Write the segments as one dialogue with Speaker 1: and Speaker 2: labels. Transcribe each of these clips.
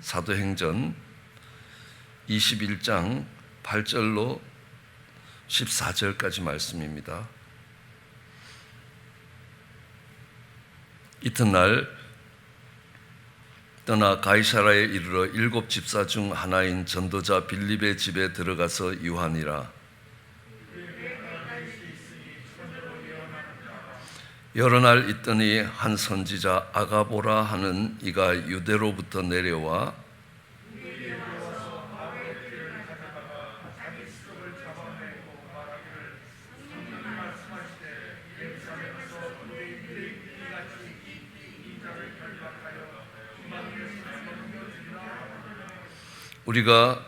Speaker 1: 사도행전 21장 8절로 14절까지 말씀입니다. 이튿날 떠나 가이사라에 이르러 7 집사 중 하나인 전도자 빌립의 집에 들어가서 유하니라. 여러 날 있더니 한 선지자 아가보라 하는 이가 유대로부터 내려와 우리가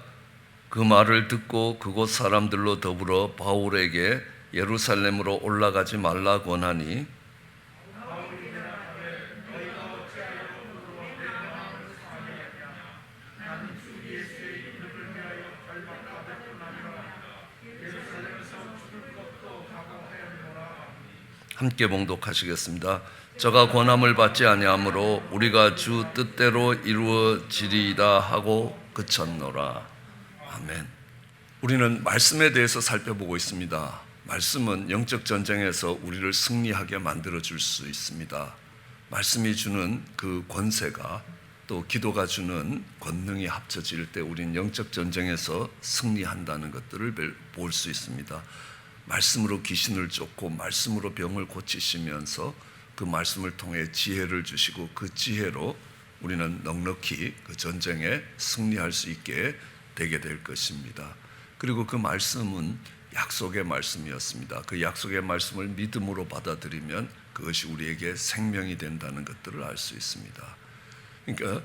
Speaker 1: 그 말을 듣고 그곳 사람들로 더불어 바울에게 예루살렘으로 올라가지 말라 권하니 함께 봉독하시겠습니다. 저가 권함을 받지 아니하므로 우리가 주 뜻대로 이루어지리이다 하고 그쳤노라. 아멘. 우리는 말씀에 대해서 살펴보고 있습니다. 말씀은 영적 전쟁에서 우리를 승리하게 만들어 줄 수 있습니다. 말씀이 주는 그 권세가 또 기도가 주는 권능이 합쳐질 때 우리는 영적 전쟁에서 승리한다는 것들을 볼 수 있습니다. 말씀으로 귀신을 쫓고 말씀으로 병을 고치시면서 그 말씀을 통해 지혜를 주시고 그 지혜로 우리는 넉넉히 그 전쟁에 승리할 수 있게 되게 될 것입니다. 그리고 그 말씀은 약속의 말씀이었습니다. 그 약속의 말씀을 믿음으로 받아들이면 그것이 우리에게 생명이 된다는 것들을 알 수 있습니다. 그러니까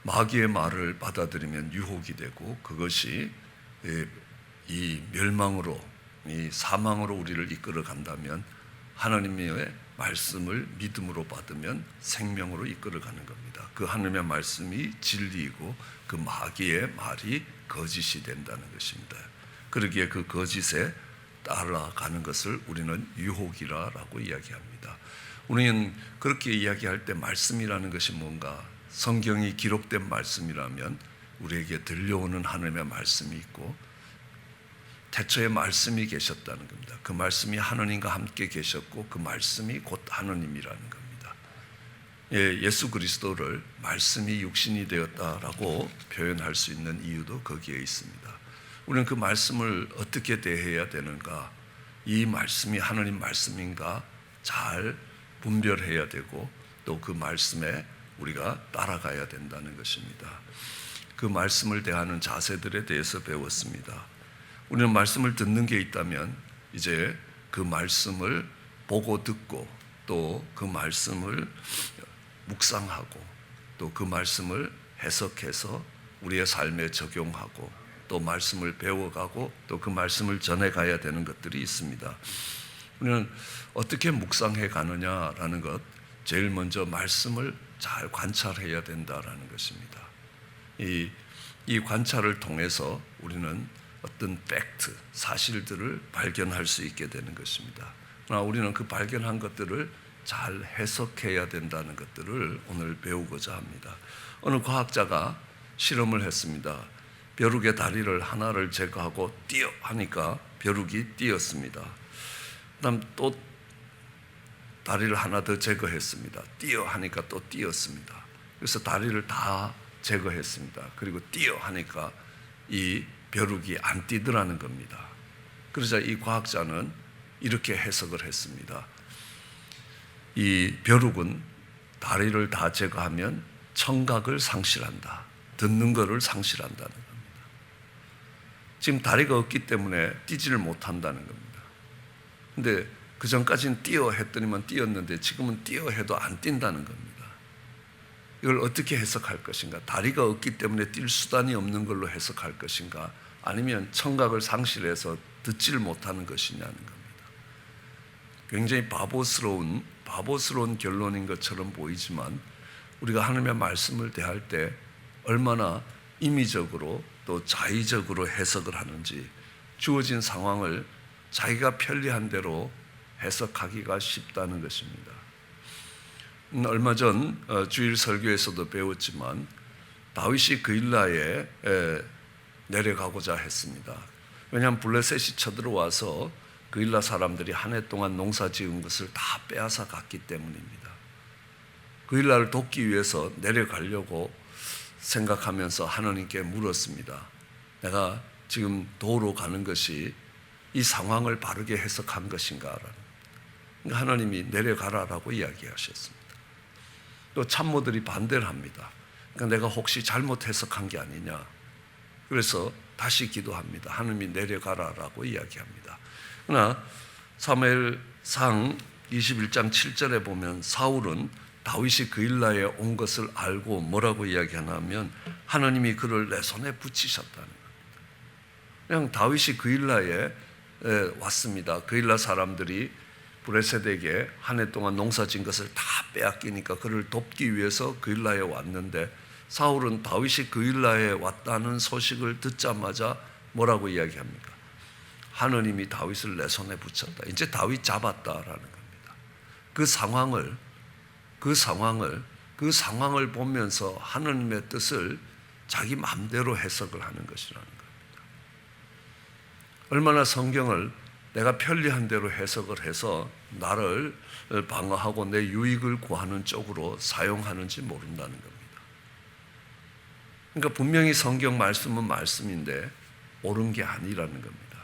Speaker 1: 마귀의 말을 받아들이면 유혹이 되고 그것이 이 멸망으로 이 사망으로 우리를 이끌어 간다면 하나님의 말씀을 믿음으로 받으면 생명으로 이끌어 가는 겁니다. 그 하나님의 말씀이 진리이고 그 마귀의 말이 거짓이 된다는 것입니다. 그러기에 그 거짓에 따라가는 것을 우리는 유혹이라고 이야기합니다. 우리는 그렇게 이야기할 때 말씀이라는 것이 뭔가 성경이 기록된 말씀이라면 우리에게 들려오는 하나님의 말씀이 있고 태초에 말씀이 계셨다는 겁니다. 그 말씀이 하나님과 함께 계셨고 그 말씀이 곧 하나님이라는 겁니다. 예수 그리스도를 말씀이 육신이 되었다라고 표현할 수 있는 이유도 거기에 있습니다. 우리는 그 말씀을 어떻게 대해야 되는가, 이 말씀이 하나님 말씀인가 잘 분별해야 되고 또 그 말씀에 우리가 따라가야 된다는 것입니다. 그 말씀을 대하는 자세들에 대해서 배웠습니다. 우리는 말씀을 듣는 게 있다면 이제 그 말씀을 보고 듣고 또 그 말씀을 묵상하고 또 그 말씀을 해석해서 우리의 삶에 적용하고 또 말씀을 배워가고 또 그 말씀을 전해가야 되는 것들이 있습니다. 우리는 어떻게 묵상해 가느냐라는 것, 제일 먼저 말씀을 잘 관찰해야 된다라는 것입니다. 이 관찰을 통해서 우리는 어떤 팩트, 사실들을 발견할 수 있게 되는 것입니다. 그러나 우리는 그 발견한 것들을 잘 해석해야 된다는 것들을 오늘 배우고자 합니다. 어느 과학자가 실험을 했습니다. 벼룩의 다리를 하나를 제거하고 뛰어 하니까 벼룩이 뛰었습니다. 그다음 또 다리를 하나 더 제거했습니다. 뛰어 하니까 또 뛰었습니다. 그래서 다리를 다 제거했습니다. 그리고 뛰어 하니까 이 벼룩이 안 뛰더라는 겁니다. 그러자 이 과학자는 이렇게 해석을 했습니다. 이 벼룩은 다리를 다 제거하면 청각을 상실한다. 듣는 것을 상실한다는 겁니다. 지금 다리가 없기 때문에 뛰지를 못한다는 겁니다. 근데 그 전까지는 뛰어 했더니만 뛰었는데 지금은 뛰어 해도 안 뛴다는 겁니다. 이걸 어떻게 해석할 것인가? 다리가 없기 때문에 뛸 수단이 없는 걸로 해석할 것인가? 아니면 청각을 상실해서 듣지를 못하는 것이냐는 겁니다. 굉장히 바보스러운 결론인 것처럼 보이지만 우리가 하나님의 말씀을 대할 때 얼마나 임의적으로 또 자의적으로 해석을 하는지, 주어진 상황을 자기가 편리한 대로 해석하기가 쉽다는 것입니다. 얼마 전 주일 설교에서도 배웠지만 다윗이 그일라에 내려가고자 했습니다. 왜냐하면 블레셋이 쳐들어와서 그일라 사람들이 한 해 동안 농사 지은 것을 다 빼앗아 갔기 때문입니다. 그일라를 돕기 위해서 내려가려고 생각하면서 하나님께 물었습니다. 내가 지금 도로 가는 것이 이 상황을 바르게 해석한 것인가? 그러니까 하나님이 내려가라라고 이야기하셨습니다. 또 참모들이 반대를 합니다. 그러니까 내가 혹시 잘못 해석한 게 아니냐. 그래서 다시 기도합니다. 하나님이 내려가라라고 이야기합니다. 그러나 사무엘상 21장 7절에 보면 사울은 다윗이 그일라에 온 것을 알고 뭐라고 이야기하냐면 하나님이 그를 내 손에 붙이셨다는 겁니다. 그냥 다윗이 그일라에 왔습니다. 그일라 사람들이 브레셋에게 한 해 동안 농사진 것을 다 빼앗기니까 그를 돕기 위해서 그일라에 왔는데 사울은 다윗이 그일라에 왔다는 소식을 듣자마자 뭐라고 이야기합니까? 하나님이 다윗을 내 손에 붙였다. 이제 다윗 잡았다라는 겁니다. 그 상황을 보면서 하나님의 뜻을 자기 마음대로 해석을 하는 것이라는 겁니다. 얼마나 성경을 내가 편리한 대로 해석을 해서 나를 방어하고 내 유익을 구하는 쪽으로 사용하는지 모른다는 겁니다. 그러니까 분명히 성경 말씀은 말씀인데 옳은 게 아니라는 겁니다.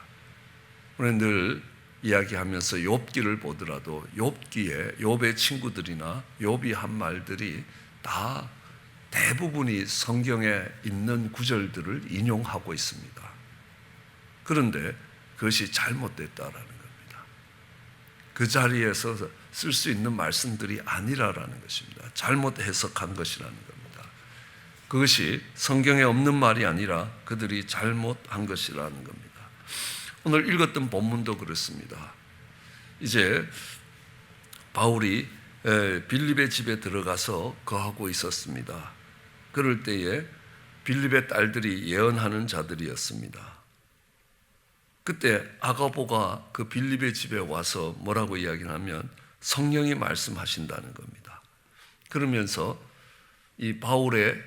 Speaker 1: 우리는 늘 이야기하면서 욥기를 보더라도 욥기에 욥의 친구들이나 욥이 한 말들이 다 대부분이 성경에 있는 구절들을 인용하고 있습니다. 그런데 그것이 잘못됐다라는 겁니다. 그 자리에서 쓸 수 있는 말씀들이 아니라라는 것입니다. 잘못 해석한 것이라는 겁니다. 그것이 성경에 없는 말이 아니라 그들이 잘못한 것이라는 겁니다. 오늘 읽었던 본문도 그렇습니다. 이제 바울이 빌립의 집에 들어가서 거하고 있었습니다. 그럴 때에 빌립의 딸들이 예언하는 자들이었습니다. 그때 아가보가 그 빌립의 집에 와서 뭐라고 이야기하면 성령이 말씀하신다는 겁니다. 그러면서 이 바울의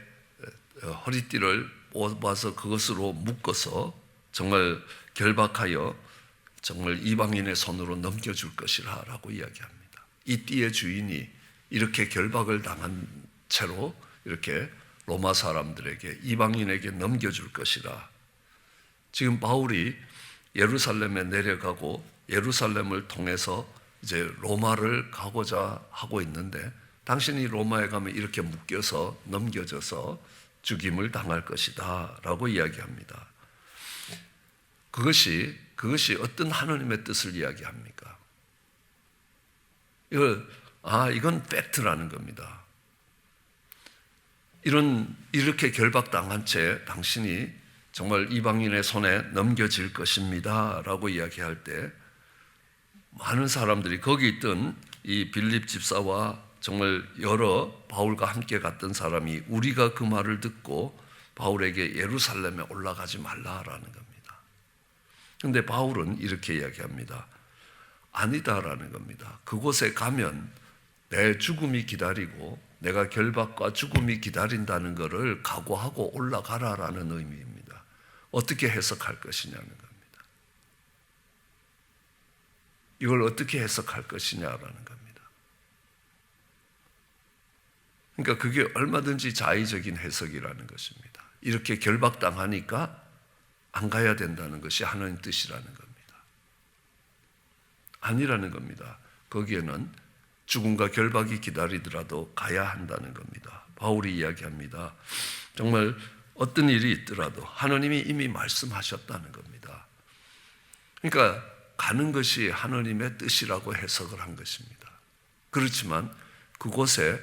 Speaker 1: 허리띠를 뽑아서 그것으로 묶어서 정말 결박하여 정말 이방인의 손으로 넘겨줄 것이라고 이야기합니다. 이 띠의 주인이 이렇게 결박을 당한 채로 이렇게 로마 사람들에게 이방인에게 넘겨줄 것이라. 지금 바울이 예루살렘에 내려가고 예루살렘을 통해서 이제 로마를 가고자 하고 있는데 당신이 로마에 가면 이렇게 묶여서 넘겨져서 죽임을 당할 것이다 라고 이야기합니다. 그것이 어떤 하나님의 뜻을 이야기합니까? 이건 팩트라는 겁니다. 이렇게 결박당한 채 당신이 정말 이방인의 손에 넘겨질 것입니다 라고 이야기할 때 많은 사람들이 거기 있던 이 빌립 집사와 정말 여러 바울과 함께 갔던 사람이 우리가 그 말을 듣고 바울에게 예루살렘에 올라가지 말라라는 겁니다. 그런데 바울은 이렇게 이야기합니다. 아니다라는 겁니다. 그곳에 가면 내 죽음이 기다리고 내가 결박과 죽음이 기다린다는 것을 각오하고 올라가라라는 의미입니다. 어떻게 해석할 것이냐는 겁니다. 이걸 어떻게 해석할 것이냐라는 겁니다. 그러니까 그게 얼마든지 자의적인 해석이라는 것입니다. 이렇게 결박당하니까 안 가야 된다는 것이 하나님 뜻이라는 겁니다. 아니라는 겁니다. 거기에는 죽음과 결박이 기다리더라도 가야 한다는 겁니다. 바울이 이야기합니다. 정말 어떤 일이 있더라도 하나님이 이미 말씀하셨다는 겁니다. 그러니까 가는 것이 하나님의 뜻이라고 해석을 한 것입니다. 그렇지만 그곳에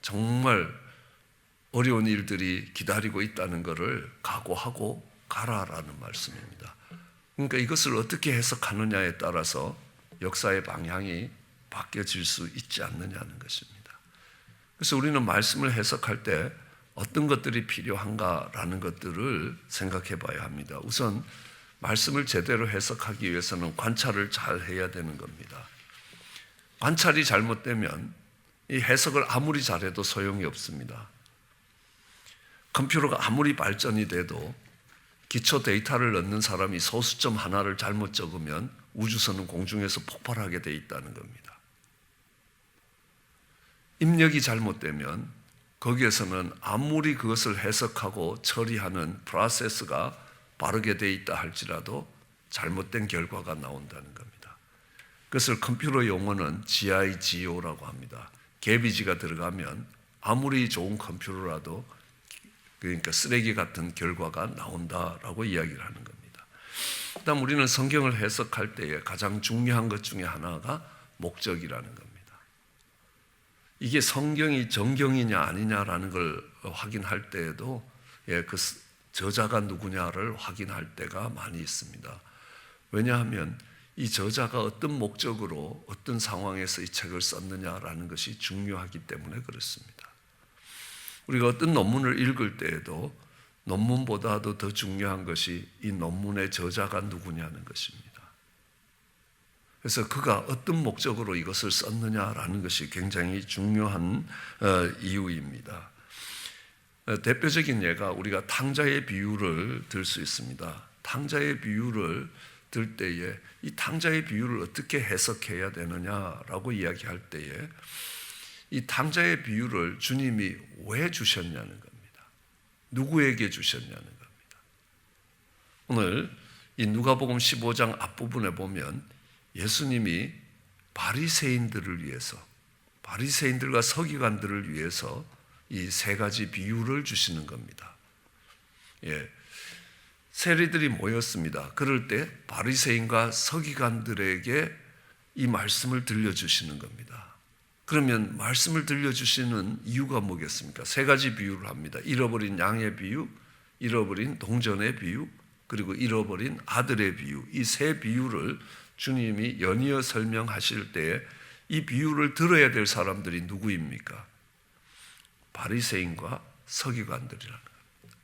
Speaker 1: 정말 어려운 일들이 기다리고 있다는 것을 각오하고 가라라는 말씀입니다. 그러니까 이것을 어떻게 해석하느냐에 따라서 역사의 방향이 바뀌어질 수 있지 않느냐는 것입니다. 그래서 우리는 말씀을 해석할 때 어떤 것들이 필요한가라는 것들을 생각해 봐야 합니다. 우선 말씀을 제대로 해석하기 위해서는 관찰을 잘 해야 되는 겁니다. 관찰이 잘못되면 이 해석을 아무리 잘해도 소용이 없습니다. 컴퓨터가 아무리 발전이 돼도 기초 데이터를 넣는 사람이 소수점 하나를 잘못 적으면 우주선은 공중에서 폭발하게 돼 있다는 겁니다. 입력이 잘못되면 거기에서는 아무리 그것을 해석하고 처리하는 프로세스가 바르게 돼 있다 할지라도 잘못된 결과가 나온다는 겁니다. 그것을 컴퓨터 용어는 GIGO라고 합니다. 개비지가 들어가면 아무리 좋은 컴퓨터라도 그러니까 쓰레기 같은 결과가 나온다라고 이야기를 하는 겁니다. 그다음 우리는 성경을 해석할 때에 가장 중요한 것 중에 하나가 목적이라는 겁니다. 이게 성경이 정경이냐 아니냐라는 걸 확인할 때에도 그 저자가 누구냐를 확인할 때가 많이 있습니다. 왜냐하면 이 저자가 어떤 목적으로 어떤 상황에서 이 책을 썼느냐라는 것이 중요하기 때문에 그렇습니다. 우리가 어떤 논문을 읽을 때에도 논문보다도 더 중요한 것이 이 논문의 저자가 누구냐는 것입니다. 그래서 그가 어떤 목적으로 이것을 썼느냐라는 것이 굉장히 중요한 이유입니다. 대표적인 예가 우리가 탕자의 비유를 들 수 있습니다. 탕자의 비유를 들 때에 이 탕자의 비유를 어떻게 해석해야 되느냐라고 이야기할 때에 이 탕자의 비유를 주님이 왜 주셨냐는 겁니다. 누구에게 주셨냐는 겁니다. 오늘 이 누가복음 15장 앞부분에 보면 예수님이 바리새인들을 위해서, 바리새인들과 서기관들을 위해서 이 세 가지 비유를 주시는 겁니다. 세리들이 모였습니다. 그럴 때 바리새인과 서기관들에게 이 말씀을 들려주시는 겁니다. 그러면 말씀을 들려주시는 이유가 뭐겠습니까? 세 가지 비유를 합니다. 잃어버린 양의 비유, 잃어버린 동전의 비유, 그리고 잃어버린 아들의 비유. 이 세 비유를 주님이 연이어 설명하실 때에 이 비유를 들어야 될 사람들이 누구입니까? 바리새인과 서기관들이라는 겁니다.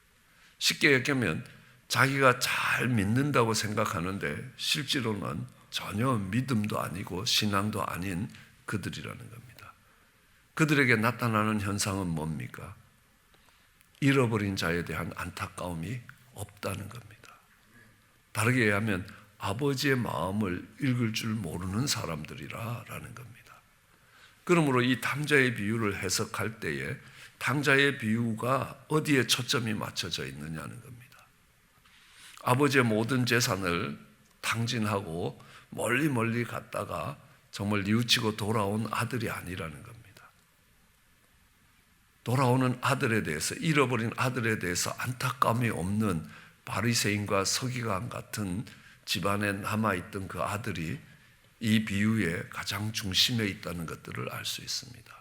Speaker 1: 쉽게 얘기하면 자기가 잘 믿는다고 생각하는데 실제로는 전혀 믿음도 아니고 신앙도 아닌 그들이라는 겁니다. 그들에게 나타나는 현상은 뭡니까? 잃어버린 자에 대한 안타까움이 없다는 겁니다. 다르게 얘기하면 아버지의 마음을 읽을 줄 모르는 사람들이라는 겁니다. 그러므로 이 탕자의 비유를 해석할 때에 탕자의 비유가 어디에 초점이 맞춰져 있느냐는 겁니다. 아버지의 모든 재산을 탕진하고 멀리 갔다가 정말 뉘우치고 돌아온 아들이 아니라는 겁니다. 돌아오는 아들에 대해서, 잃어버린 아들에 대해서 안타까움이 없는 바리새인과 서기관 같은 집안에 남아있던 그 아들이 이 비유의 가장 중심에 있다는 것들을 알 수 있습니다.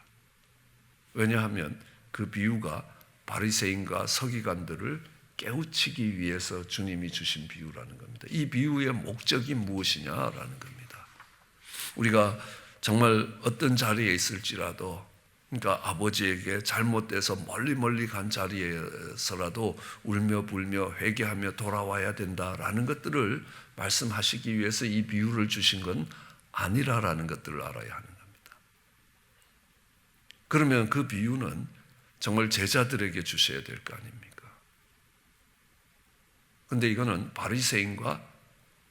Speaker 1: 왜냐하면 그 비유가 바리새인과 서기관들을 깨우치기 위해서 주님이 주신 비유라는 겁니다. 이 비유의 목적이 무엇이냐라는 겁니다. 우리가 정말 어떤 자리에 있을지라도, 그러니까 아버지에게 잘못돼서 멀리 간 자리에서라도 울며 불며 회개하며 돌아와야 된다라는 것들을 말씀하시기 위해서 이 비유를 주신 건 아니라라는 것들을 알아야 하는 겁니다. 그러면 그 비유는 정말 제자들에게 주셔야 될 거 아닙니까? 그런데 이거는 바리새인과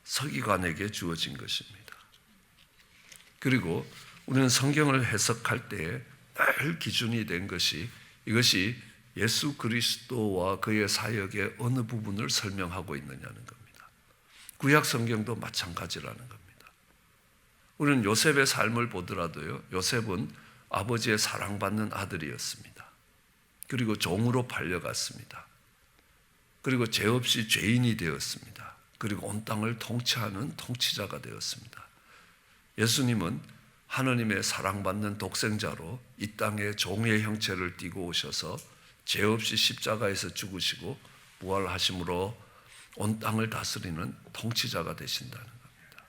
Speaker 1: 서기관에게 주어진 것입니다. 그리고 우리는 성경을 해석할 때에 늘 기준이 된 것이 이것이 예수 그리스도와 그의 사역의 어느 부분을 설명하고 있느냐는 겁니다. 구약 성경도 마찬가지라는 겁니다. 우리는 요셉의 삶을 보더라도요, 요셉은 아버지의 사랑받는 아들이었습니다. 그리고 종으로 팔려갔습니다. 그리고 죄 없이 죄인이 되었습니다. 그리고 온 땅을 통치하는 통치자가 되었습니다. 예수님은 하나님의 사랑받는 독생자로 이 땅에 종의 형체를 띠고 오셔서 죄 없이 십자가에서 죽으시고 부활하심으로 온 땅을 다스리는 통치자가 되신다는 겁니다.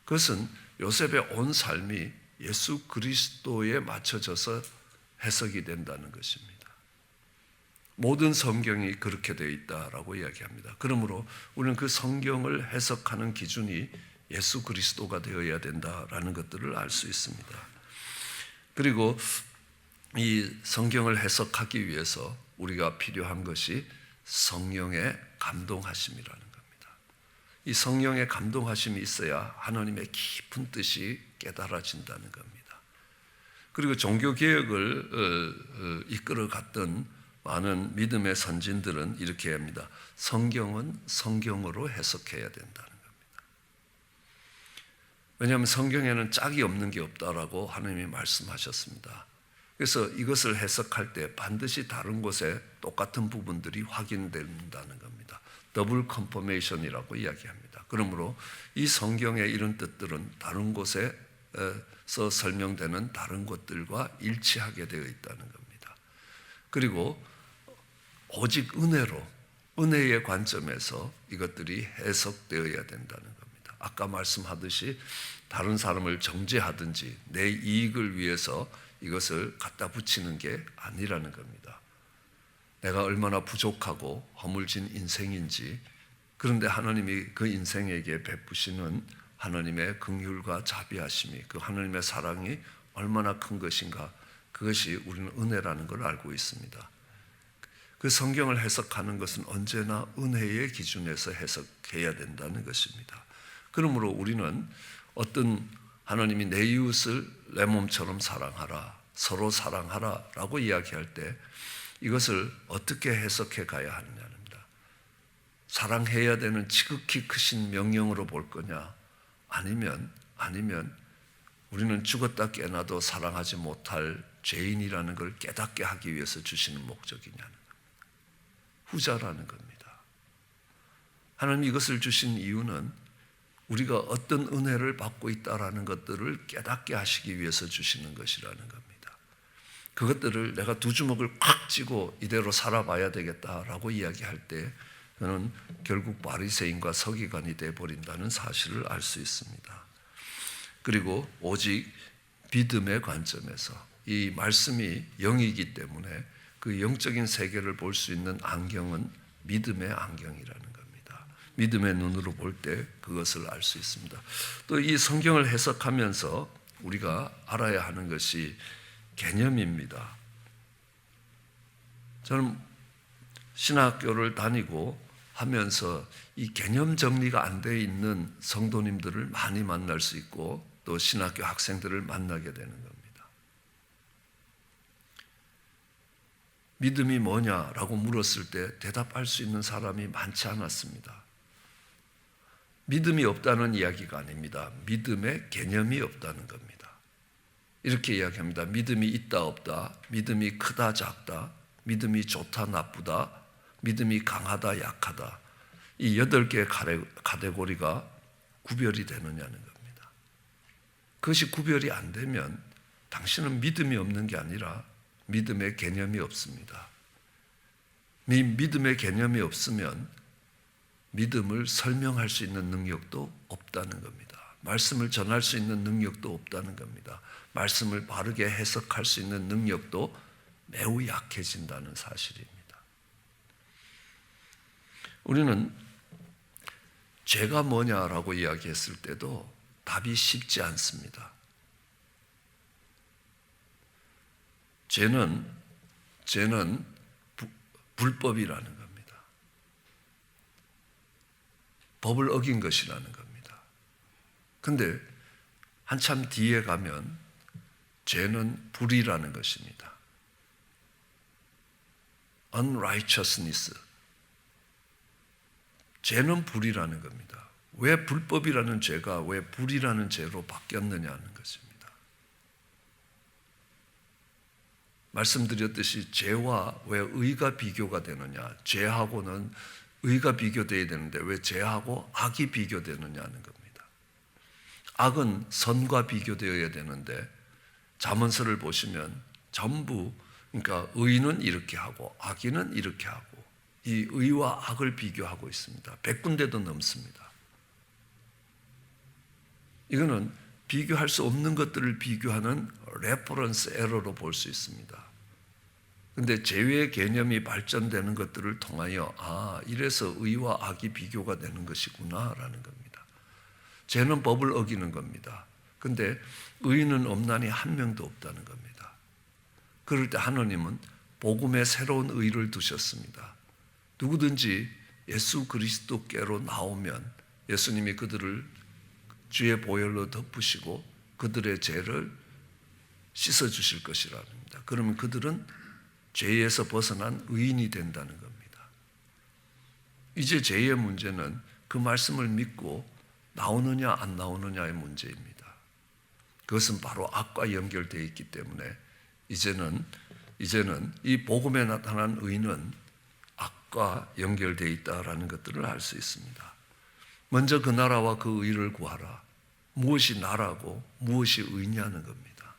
Speaker 1: 그것은 요셉의 온 삶이 예수 그리스도에 맞춰져서 해석이 된다는 것입니다. 모든 성경이 그렇게 되어 있다라고 이야기합니다. 그러므로 우리는 그 성경을 해석하는 기준이 예수 그리스도가 되어야 된다라는 것들을 알 수 있습니다. 그리고 이 성경을 해석하기 위해서 우리가 필요한 것이 성령의 감동하심이라는 겁니다. 이 성령의 감동하심이 있어야 하나님의 깊은 뜻이 깨달아진다는 겁니다. 그리고 종교개혁을 이끌어갔던 많은 믿음의 선진들은 이렇게 합니다. 성경은 성경으로 해석해야 된다는 겁니다. 왜냐하면 성경에는 짝이 없는 게 없다라고 하나님이 말씀하셨습니다. 그래서 이것을 해석할 때 반드시 다른 곳에 똑같은 부분들이 확인된다는 겁니다. 더블 컨퍼메이션이라고 이야기합니다. 그러므로 이 성경의 이런 뜻들은 다른 곳에서 설명되는 다른 것들과 일치하게 되어 있다는 겁니다. 그리고 오직 은혜의 관점에서 이것들이 해석되어야 된다는 겁니다. 아까 말씀하듯이 다른 사람을 정죄하든지 내 이익을 위해서 이것을 갖다 붙이는 게 아니라는 겁니다. 내가 얼마나 부족하고 허물진 인생인지, 그런데 하나님이 그 인생에게 베푸시는 하나님의 긍휼과 자비하심이, 그 하나님의 사랑이 얼마나 큰 것인가, 그것이 우리는 은혜라는 걸 알고 있습니다. 그 성경을 해석하는 것은 언제나 은혜의 기준에서 해석해야 된다는 것입니다. 그러므로 우리는 어떤 하나님이 내 이웃을 내 몸처럼 사랑하라, 서로 사랑하라 라고 이야기할 때 이것을 어떻게 해석해 가야 하느냐입니다. 사랑해야 되는 지극히 크신 명령으로 볼 거냐, 아니면 우리는 죽었다 깨나도 사랑하지 못할 죄인이라는 걸 깨닫게 하기 위해서 주시는 목적이냐는 겁니다. 후자라는 겁니다. 하나님 이것을 주신 이유는 우리가 어떤 은혜를 받고 있다라는 것들을 깨닫게 하시기 위해서 주시는 것이라는 겁니다. 그것들을 내가 두 주먹을 콱 쥐고 이대로 살아봐야 되겠다라고 이야기할 때 그는 결국 바리새인과 서기관이 되어버린다는 사실을 알 수 있습니다. 그리고 오직 믿음의 관점에서 이 말씀이 영이기 때문에 그 영적인 세계를 볼 수 있는 안경은 믿음의 안경이라는 겁니다. 믿음의 눈으로 볼 때 그것을 알 수 있습니다. 또 이 성경을 해석하면서 우리가 알아야 하는 것이 개념입니다. 저는 신학교를 다니고 하면서 이 개념 정리가 안 돼 있는 성도님들을 많이 만날 수 있고 또 신학교 학생들을 만나게 되는 겁니다. 믿음이 뭐냐라고 물었을 때 대답할 수 있는 사람이 많지 않았습니다. 믿음이 없다는 이야기가 아닙니다. 믿음의 개념이 없다는 겁니다. 이렇게 이야기합니다. 믿음이 있다 없다, 믿음이 크다 작다, 믿음이 좋다 나쁘다, 믿음이 강하다 약하다, 이 8개의 카테고리가 구별이 되느냐는 겁니다. 그것이 구별이 안 되면 당신은 믿음이 없는 게 아니라 믿음의 개념이 없습니다. 믿음의 개념이 없으면 믿음을 설명할 수 있는 능력도 없다는 겁니다. 말씀을 전할 수 있는 능력도 없다는 겁니다. 말씀을 바르게 해석할 수 있는 능력도 매우 약해진다는 사실입니다. 우리는 죄가 뭐냐라고 이야기했을 때도 답이 쉽지 않습니다. 죄는 불법이라는 겁니다. 법을 어긴 것이라는 겁니다. 그런데 한참 뒤에 가면 죄는 불이라는 것입니다. unrighteousness. 죄는 불이라는 겁니다. 왜 불법이라는 죄가 왜 불이라는 죄로 바뀌었느냐는 것입니다. 말씀드렸듯이 죄와 왜 의가 비교가 되느냐, 죄하고는 의가 비교되어야 되는데 왜 죄하고 악이 비교되느냐는 겁니다. 악은 선과 비교되어야 되는데 잠언서를 보시면 전부, 그러니까 의는 이렇게 하고 악인은 이렇게 하고 이 의와 악을 비교하고 있습니다. 100군데도 넘습니다. 이거는 비교할 수 없는 것들을 비교하는 레퍼런스 에러로 볼 수 있습니다. 그런데 죄의 개념이 발전되는 것들을 통하여 이래서 의와 악이 비교가 되는 것이구나라는 겁니다. 죄는 법을 어기는 겁니다. 그런데 의인은 없나니 한 명도 없다는 겁니다. 그럴 때 하나님은 복음에 새로운 의를 두셨습니다. 누구든지 예수 그리스도께로 나오면 예수님이 그들을 주의 보혈로 덮으시고 그들의 죄를 씻어주실 것이랍니다. 그러면 그들은 죄에서 벗어난 의인이 된다는 겁니다. 이제 죄의 문제는 그 말씀을 믿고 나오느냐 안 나오느냐의 문제입니다. 그것은 바로 악과 연결되어 있기 때문에 이제는 이 복음에 나타난 의는 악과 연결되어 있다라는 것들을 알 수 있습니다. 먼저 그 나라와 그 의를 구하라. 무엇이 나라고 무엇이 의냐는 겁니다.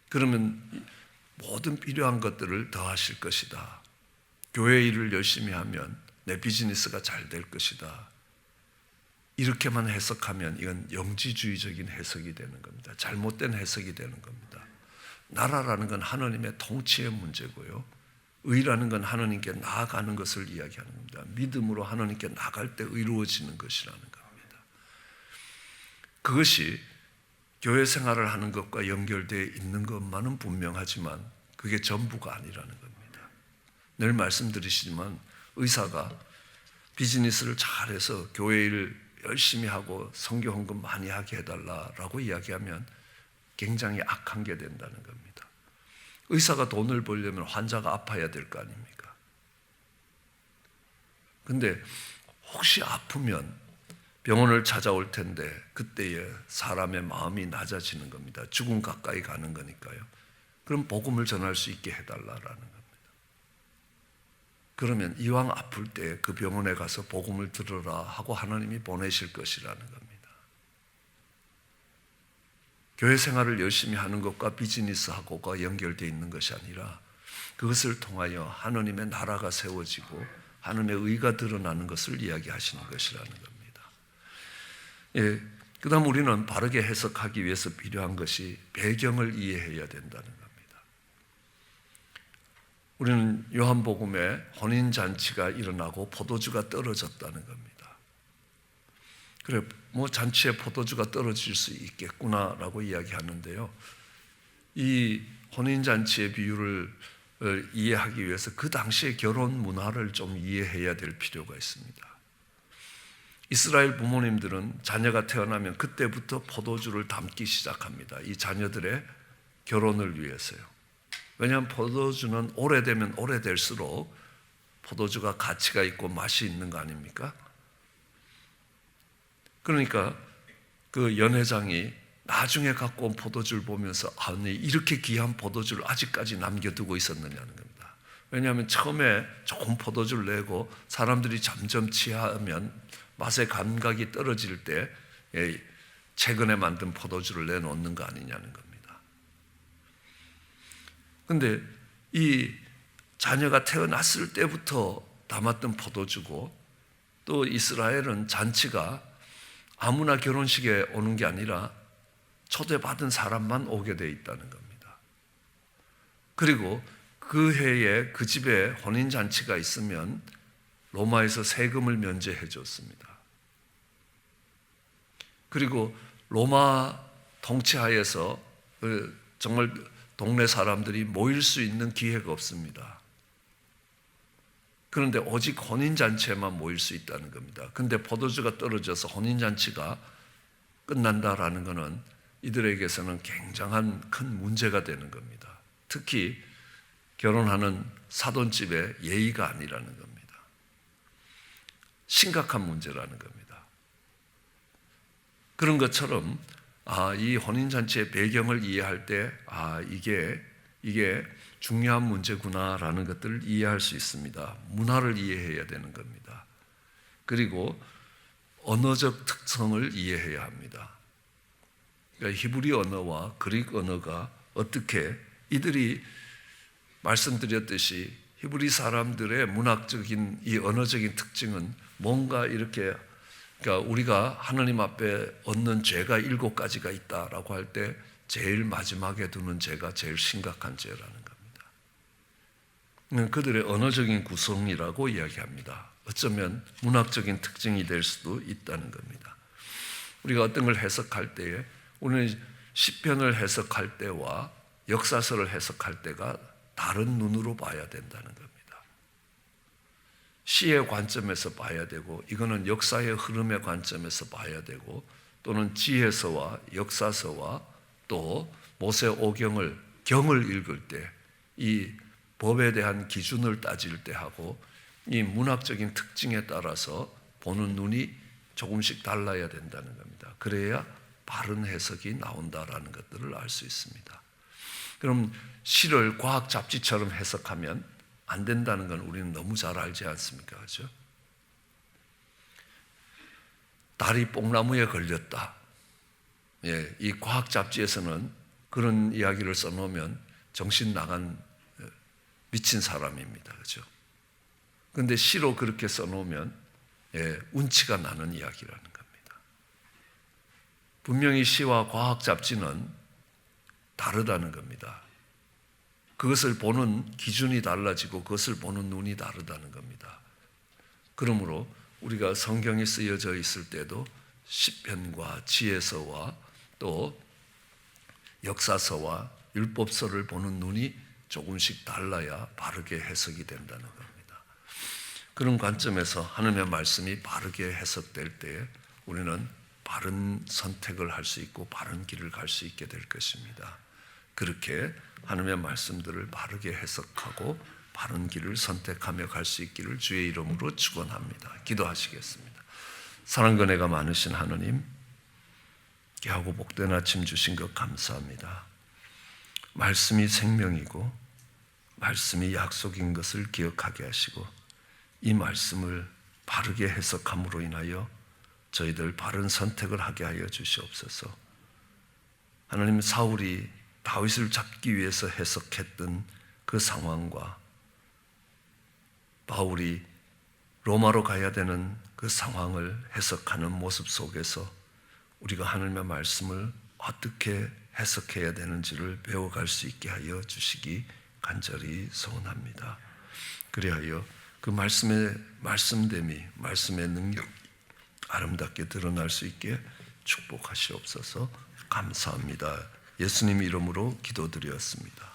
Speaker 1: 그러면 모든 필요한 것들을 더하실 것이다. 교회 일을 열심히 하면 내 비즈니스가 잘 될 것이다. 이렇게만 해석하면 이건 영지주의적인 해석이 되는 겁니다. 잘못된 해석이 되는 겁니다. 나라라는 건 하나님의 통치의 문제고요. 의라는 건 하나님께 나아가는 것을 이야기하는 겁니다. 믿음으로 하나님께 나갈 때 의로워지는 것이라는 겁니다. 그것이 교회 생활을 하는 것과 연결되어 있는 것만은 분명하지만 그게 전부가 아니라는 겁니다. 늘 말씀드리시지만 의사가 비즈니스를 잘해서 교회 일 열심히 하고 선교 헌금 많이 하게 해달라라고 이야기하면 굉장히 악한 게 된다는 겁니다. 의사가 돈을 벌려면 환자가 아파야 될 거 아닙니까? 근데 혹시 아프면 병원을 찾아올 텐데 그때에 사람의 마음이 낮아지는 겁니다. 죽음 가까이 가는 거니까요. 그럼 복음을 전할 수 있게 해달라라는 겁니다. 그러면 이왕 아플 때 그 병원에 가서 복음을 들으라 하고 하나님이 보내실 것이라는 겁니다. 교회 생활을 열심히 하는 것과 비즈니스하고가 연결되어 있는 것이 아니라 그것을 통하여 하나님의 나라가 세워지고 하나님의 의가 드러나는 것을 이야기하시는 것이라는 겁니다. 예, 그 다음 우리는 바르게 해석하기 위해서 필요한 것이 배경을 이해해야 된다는 겁니다. 우리는 요한복음에 혼인잔치가 일어나고 포도주가 떨어졌다는 겁니다. 그래, 잔치에 포도주가 떨어질 수 있겠구나라고 이야기하는데요. 이 혼인잔치의 비유를 이해하기 위해서 그 당시의 결혼 문화를 좀 이해해야 될 필요가 있습니다. 이스라엘 부모님들은 자녀가 태어나면 그때부터 포도주를 담기 시작합니다. 이 자녀들의 결혼을 위해서요. 왜냐하면 포도주는 오래되면 오래될수록 포도주가 가치가 있고 맛이 있는 거 아닙니까? 그러니까 그 연회장이 나중에 갖고 온 포도주를 보면서 아니 이렇게 귀한 포도주를 아직까지 남겨두고 있었느냐는 겁니다. 왜냐하면 처음에 좋은 포도주를 내고 사람들이 점점 취하면 맛의 감각이 떨어질 때 최근에 만든 포도주를 내놓는 거 아니냐는 겁니다. 그런데 이 자녀가 태어났을 때부터 담았던 포도주고 또 이스라엘은 잔치가 아무나 결혼식에 오는 게 아니라 초대받은 사람만 오게 돼 있다는 겁니다. 그리고 그 해에 그 집에 혼인잔치가 있으면 로마에서 세금을 면제해 줬습니다. 그리고 로마 통치하에서 정말 동네 사람들이 모일 수 있는 기회가 없습니다. 그런데 오직 혼인잔치에만 모일 수 있다는 겁니다. 그런데 포도주가 떨어져서 혼인잔치가 끝난다라는 것은 이들에게서는 굉장한 큰 문제가 되는 겁니다. 특히 결혼하는 사돈집의 예의가 아니라는 겁니다. 심각한 문제라는 겁니다. 그런 것처럼 이 혼인잔치의 배경을 이해할 때 이게 중요한 문제구나라는 것들을 이해할 수 있습니다. 문화를 이해해야 되는 겁니다. 그리고 언어적 특성을 이해해야 합니다. 그러니까 히브리 언어와 그릭 언어가 어떻게 이들이 말씀드렸듯이 히브리 사람들의 문학적인 이 언어적인 특징은 뭔가 이렇게 그러니까 우리가 하나님 앞에 얻는 죄가 7가지가 있다라고 할 때 제일 마지막에 두는 죄가 제일 심각한 죄라는 겁니다. 그들의 언어적인 구성이라고 이야기합니다. 어쩌면 문학적인 특징이 될 수도 있다는 겁니다. 우리가 어떤 걸 해석할 때에 우리는 시편을 해석할 때와 역사서를 해석할 때가 다른 눈으로 봐야 된다는 겁니다. 시의 관점에서 봐야 되고, 이거는 역사의 흐름의 관점에서 봐야 되고, 또는 지혜서와 역사서와 또 모세오경을 경을 읽을 때 이 법에 대한 기준을 따질 때 하고 이 문학적인 특징에 따라서 보는 눈이 조금씩 달라야 된다는 겁니다. 그래야 바른 해석이 나온다라는 것들을 알 수 있습니다. 그럼 시를 과학 잡지처럼 해석하면 안 된다는 건 우리는 너무 잘 알지 않습니까? 그렇죠? 달이 뽕나무에 걸렸다. 예, 이 과학 잡지에서는 그런 이야기를 써놓으면 정신 나간 미친 사람입니다. 그렇죠? 그런데 시로 그렇게 써놓으면 운치가 나는 이야기라는 겁니다. 분명히 시와 과학 잡지는 다르다는 겁니다. 그것을 보는 기준이 달라지고 그것을 보는 눈이 다르다는 겁니다. 그러므로 우리가 성경이 쓰여져 있을 때도 시편과 지혜서와 또 역사서와 율법서를 보는 눈이 조금씩 달라야 바르게 해석이 된다는 겁니다. 그런 관점에서 하나님의 말씀이 바르게 해석될 때 우리는 바른 선택을 할 수 있고 바른 길을 갈 수 있게 될 것입니다. 그렇게 하나님의 말씀들을 바르게 해석하고 바른 길을 선택하며 갈 수 있기를 주의 이름으로 축원합니다. 기도하시겠습니다. 사랑과 은혜가 많으신 하나님, 귀하고 복된 아침 주신 것 감사합니다. 말씀이 생명이고 말씀이 약속인 것을 기억하게 하시고 이 말씀을 바르게 해석함으로 인하여 저희들 바른 선택을 하게 하여 주시옵소서. 하나님, 사울이 다윗을 잡기 위해서 해석했던 그 상황과 바울이 로마로 가야 되는 그 상황을 해석하는 모습 속에서 우리가 하나님의 말씀을 어떻게 해석해야 되는지를 배워갈 수 있게 하여 주시기 간절히 소원합니다. 그리하여 그 말씀의 말씀됨이, 말씀의 능력 아름답게 드러날 수 있게 축복하시옵소서. 감사합니다. 예수님 이름으로 기도드렸습니다.